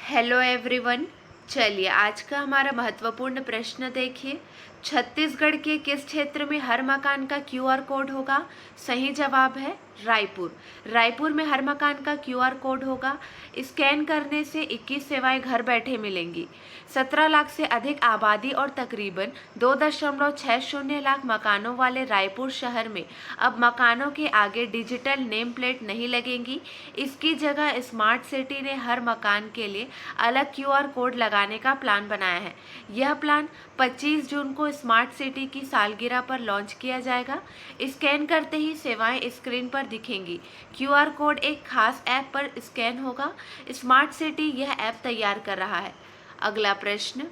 Hello everyone. चलिए आज का हमारा महत्वपूर्ण प्रश्न देखिए। छत्तीसगढ़ के किस क्षेत्र में हर मकान का क्यूआर कोड होगा? सही जवाब है रायपुर। रायपुर में हर मकान का क्यूआर कोड होगा। स्कैन करने से 21 सेवाएं घर बैठे मिलेंगी। 17 लाख से अधिक आबादी और तकरीबन 2.60 लाख मकानों वाले रायपुर शहर में अब मकानों के आगे डिजिटल नेम प्लेट नहीं लगेंगी। इसकी जगह स्मार्ट सिटी ने हर मकान के लिए अलग क्यूआर कोड लगाने का प्लान बनाया है। यह प्लान 25 जून को स्मार्ट सिटी की सालगिरह पर लॉन्च किया जाएगा। स्कैन करते ही सेवाएं स्क्रीन पर दिखेंगी। क्यूआर कोड एक खास ऐप पर स्कैन होगा। स्मार्ट सिटी यह ऐप तैयार कर रहा है। अगला प्रश्न,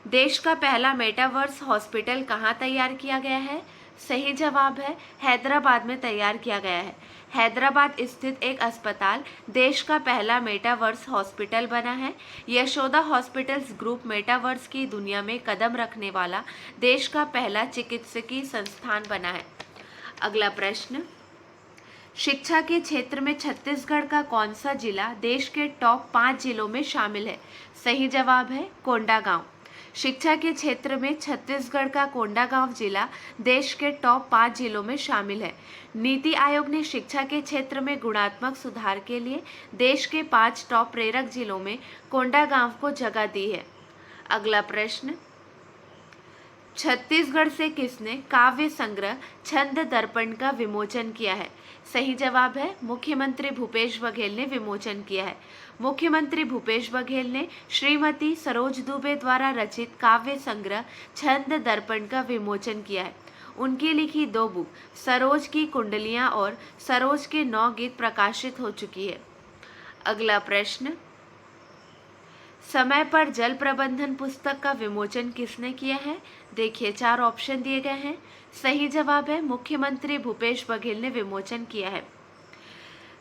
देश का पहला मेटावर्स हॉस्पिटल कहाँ तैयार किया गया है? सही जवाब है हैदराबाद में तैयार किया गया है। हैदराबाद स्थित एक अस्पताल देश का पहला मेटावर्स हॉस्पिटल बना है। यशोदा हॉस्पिटल्स ग्रुप मेटावर्स की दुनिया में कदम रखने वाला देश का पहला चिकित्सकीय संस्थान बना है। अगला प्रश्न, शिक्षा के क्षेत्र में छत्तीसगढ़ का कौन सा जिला देश के टॉप 5 जिलों में शामिल है? सही जवाब है कोंडागांव। शिक्षा के क्षेत्र में छत्तीसगढ़ का कोंडागांव जिला देश के टॉप 5 जिलों में शामिल है। नीति आयोग ने शिक्षा के क्षेत्र में गुणात्मक सुधार के लिए देश के 5 टॉप प्रेरक जिलों में कोंडागांव को जगह दी है। अगला प्रश्न, छत्तीसगढ़ से किसने काव्य संग्रह छंद दर्पण का विमोचन किया है? सही जवाब है मुख्यमंत्री भूपेश बघेल ने विमोचन किया है। मुख्यमंत्री भूपेश बघेल ने श्रीमती सरोज दुबे द्वारा रचित काव्य संग्रह छंद दर्पण का विमोचन किया है। उनकी लिखी 2 बुक सरोज की कुंडलियां और सरोज के 9 गीत प्रकाशित हो चुकी है। अगला प्रश्न, समय पर जल प्रबंधन पुस्तक का विमोचन किसने किया है? देखिए 4 ऑप्शन दिए गए हैं। सही जवाब है मुख्यमंत्री भूपेश बघेल ने विमोचन किया है।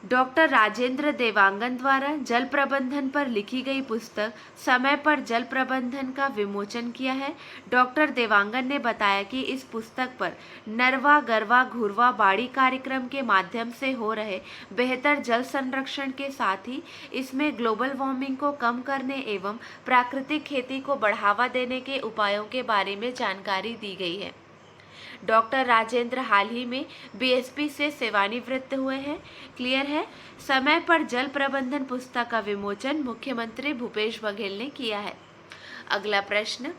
डॉक्टर राजेंद्र देवांगन द्वारा जल प्रबंधन पर लिखी गई पुस्तक समय पर जल प्रबंधन का विमोचन किया है। डॉक्टर देवांगन ने बताया कि इस पुस्तक पर नरवा गरवा घुरवा बाड़ी कार्यक्रम के माध्यम से हो रहे बेहतर जल संरक्षण के साथ ही इसमें ग्लोबल वार्मिंग को कम करने एवं प्राकृतिक खेती को बढ़ावा देने के उपायों के बारे में जानकारी दी गई है। डॉक्टर राजेंद्र हाल ही में बीएसपी से सेवानिवृत्त हुए हैं। क्लियर है। समय पर जल प्रबंधन पुस्तक का विमोचन मुख्यमंत्री भूपेश बघेल ने किया है। अगला प्रश्न,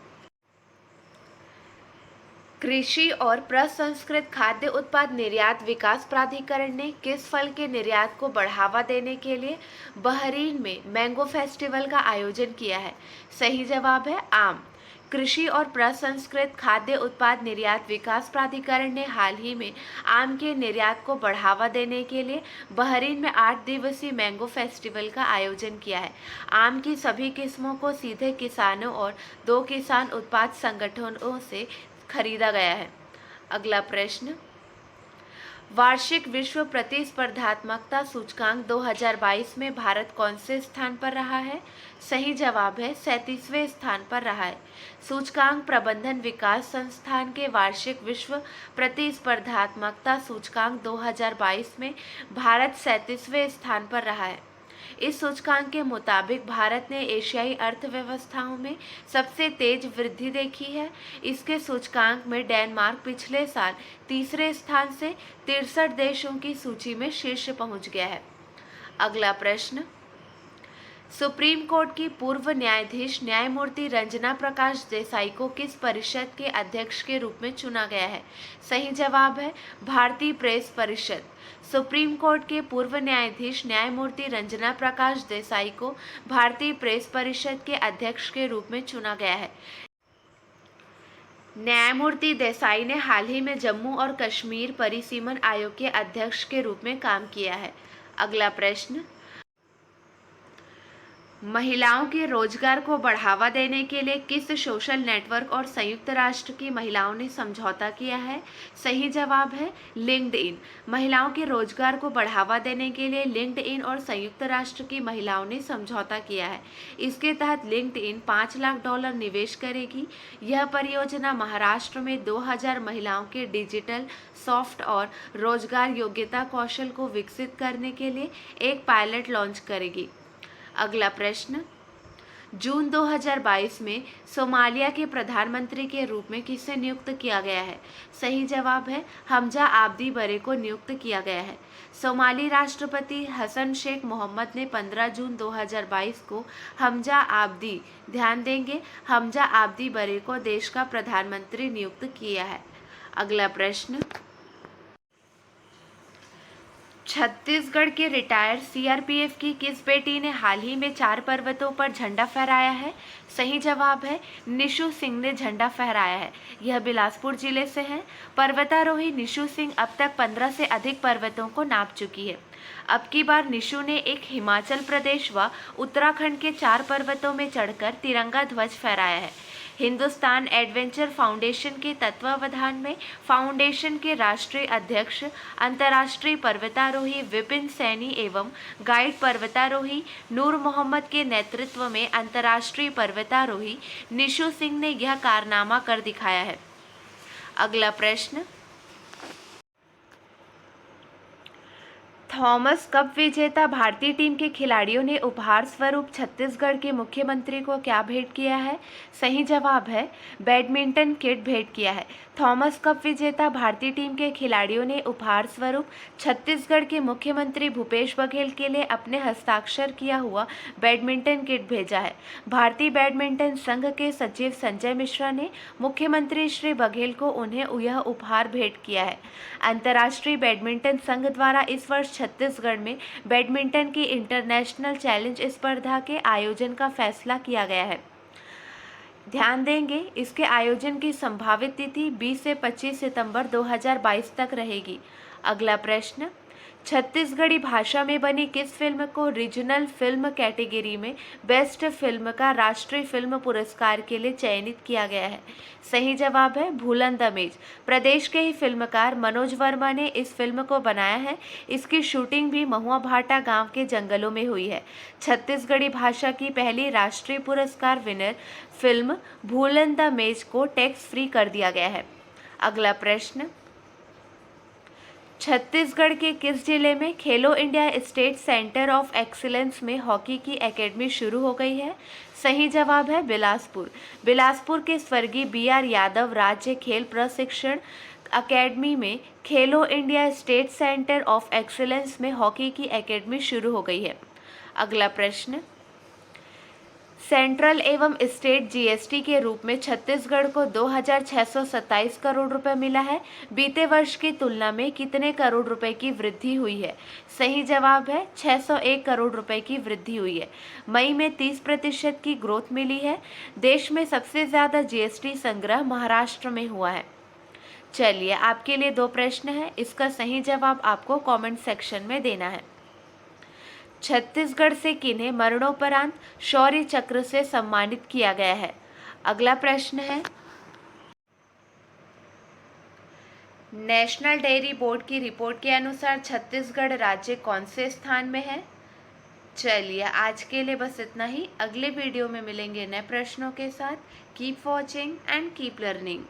कृषि और प्रसंस्कृत खाद्य उत्पाद निर्यात विकास प्राधिकरण ने किस फल के निर्यात को बढ़ावा देने के लिए बहरीन में मैंगो फेस्टिवल का आयोजन किया है? सही जवाब है आम। कृषि और प्रसंस्कृत खाद्य उत्पाद निर्यात विकास प्राधिकरण ने हाल ही में आम के निर्यात को बढ़ावा देने के लिए बहरीन में 8 दिवसीय मैंगो फेस्टिवल का आयोजन किया है। आम की सभी किस्मों को सीधे किसानों और 2 किसान उत्पाद संगठनों से खरीदा गया है। अगला प्रश्न, वार्षिक विश्व प्रतिस्पर्धात्मकता सूचकांक 2022 में भारत कौन से स्थान पर रहा है? सही जवाब है 37वें स्थान पर रहा है। सूचकांक प्रबंधन विकास संस्थान के वार्षिक विश्व प्रतिस्पर्धात्मकता सूचकांक 2022 में भारत 37वें स्थान पर रहा है। इस सूचकांक के मुताबिक भारत ने एशियाई अर्थव्यवस्थाओं में सबसे तेज वृद्धि देखी है। इसके सूचकांक में डेनमार्क पिछले साल 3रे स्थान से 63 देशों की सूची में शीर्ष पहुंच गया है। अगला प्रश्न, सुप्रीम कोर्ट की पूर्व न्यायाधीश न्यायमूर्ति रंजना प्रकाश देसाई को किस परिषद के अध्यक्ष के रूप में चुना गया है? सही जवाब है भारतीय प्रेस परिषद। सुप्रीम कोर्ट के पूर्व न्यायाधीश न्यायमूर्ति रंजना प्रकाश देसाई को भारतीय प्रेस परिषद के अध्यक्ष के रूप में चुना गया है। न्यायमूर्ति देसाई ने हाल ही में जम्मू और कश्मीर परिसीमन आयोग के अध्यक्ष के रूप में काम किया है। अगला प्रश्न, महिलाओं के रोजगार को बढ़ावा देने के लिए किस सोशल नेटवर्क और संयुक्त राष्ट्र की महिलाओं ने समझौता किया है? सही जवाब है लिंक्डइन। महिलाओं के रोजगार को बढ़ावा देने के लिए लिंक्डइन और संयुक्त राष्ट्र की महिलाओं ने समझौता किया है। इसके तहत लिंक्डइन $5 लाख निवेश करेगी। यह परियोजना महाराष्ट्र में 2000 महिलाओं के डिजिटल सॉफ्ट और रोजगार योग्यता कौशल को विकसित करने के लिए एक पायलट लॉन्च करेगी। अगला प्रश्न, जून 2022 में सोमालिया के प्रधानमंत्री के रूप में किसे नियुक्त किया गया है? सही जवाब है हमजा आब्दी बरे को नियुक्त किया गया है। सोमाली राष्ट्रपति हसन शेख मोहम्मद ने 15 जून 2022 को हमजा आब्दी, ध्यान देंगे, हमजा आब्दी बरे को देश का प्रधानमंत्री नियुक्त किया है। अगला प्रश्न, छत्तीसगढ़ के रिटायर्ड सीआरपीएफ की किस बेटी ने हाल ही में 4 पर्वतों पर झंडा फहराया है? सही जवाब है निशु सिंह ने झंडा फहराया है। यह बिलासपुर जिले से है। पर्वतारोही निशु सिंह अब तक 15 से अधिक पर्वतों को नाप चुकी है। अब की बार निशु ने एक हिमाचल प्रदेश व उत्तराखंड के 4 पर्वतों में चढ़कर तिरंगा ध्वज फहराया है। हिंदुस्तान एडवेंचर फाउंडेशन के तत्वावधान में फाउंडेशन के राष्ट्रीय अध्यक्ष अंतर्राष्ट्रीय पर्वतारोही विपिन सैनी एवं गाइड पर्वतारोही नूर मोहम्मद के नेतृत्व में अंतर्राष्ट्रीय पर्वतारोही निशु सिंह ने यह कारनामा कर दिखाया है। अगला प्रश्न, थॉमस कप विजेता भारतीय टीम के खिलाड़ियों ने उपहार स्वरूप छत्तीसगढ़ के मुख्यमंत्री को क्या भेंट किया है? सही जवाब है बैडमिंटन किट भेंट किया है। थॉमस कप विजेता भारतीय टीम के खिलाड़ियों ने उपहार स्वरूप छत्तीसगढ़ के मुख्यमंत्री भूपेश बघेल के लिए अपने हस्ताक्षर किया हुआ बैडमिंटन किट भेजा है। भारतीय बैडमिंटन संघ के सचिव संजय मिश्रा ने मुख्यमंत्री श्री बघेल को उन्हें यह उपहार भेंट किया है। अंतर्राष्ट्रीय बैडमिंटन संघ द्वारा इस वर्ष छत्तीसगढ़ में बैडमिंटन की इंटरनेशनल चैलेंज स्पर्धा के आयोजन का फैसला किया गया है। ध्यान देंगे, इसके आयोजन की संभावित तिथि 20 से 25 सितंबर 2022 तक रहेगी। अगला प्रश्न, छत्तीसगढ़ी भाषा में बनी किस फिल्म को रीजनल फिल्म कैटेगरी में बेस्ट फिल्म का राष्ट्रीय फिल्म पुरस्कार के लिए चयनित किया गया है? सही जवाब है भूलन द मेज। प्रदेश के ही फिल्मकार मनोज वर्मा ने इस फिल्म को बनाया है। इसकी शूटिंग भी महुआ भाटा गांव के जंगलों में हुई है। छत्तीसगढ़ी भाषा की पहली राष्ट्रीय पुरस्कार विनर फिल्म भूलन द मेज को टैक्स फ्री कर दिया गया है। अगला प्रश्न, छत्तीसगढ़ के किस जिले में खेलो India state centre of excellence में हॉकी की एकेडमी शुरू हो गई है? सही जवाब है बिलासपुर। बिलासपुर के स्वर्गीय BR यादव राज्य खेल प्रशिक्षण अकेडमी में खेलो India state centre of excellence में हॉकी की एकेडमी शुरू हो गई है। अगला प्रश्न, सेंट्रल एवं स्टेट GST के रूप में छत्तीसगढ़ को 2627 करोड़ रुपए मिला है। बीते वर्ष की तुलना में कितने करोड़ रुपए की वृद्धि हुई है? सही जवाब है 601 करोड़ रुपए की वृद्धि हुई है। मई में 30% की ग्रोथ मिली है। देश में सबसे ज़्यादा GST संग्रह महाराष्ट्र में हुआ है। चलिए, आपके लिए 2 प्रश्न हैं, इसका सही जवाब आपको कमेंट सेक्शन में देना है। छत्तीसगढ़ से किन्हें मरणोपरांत शौर्य चक्र से सम्मानित किया गया है? अगला प्रश्न है, नेशनल डेयरी बोर्ड की रिपोर्ट के अनुसार छत्तीसगढ़ राज्य कौन से स्थान में है? चलिए, आज के लिए बस इतना ही। अगले वीडियो में मिलेंगे नए प्रश्नों के साथ। Keep watching and keep learning.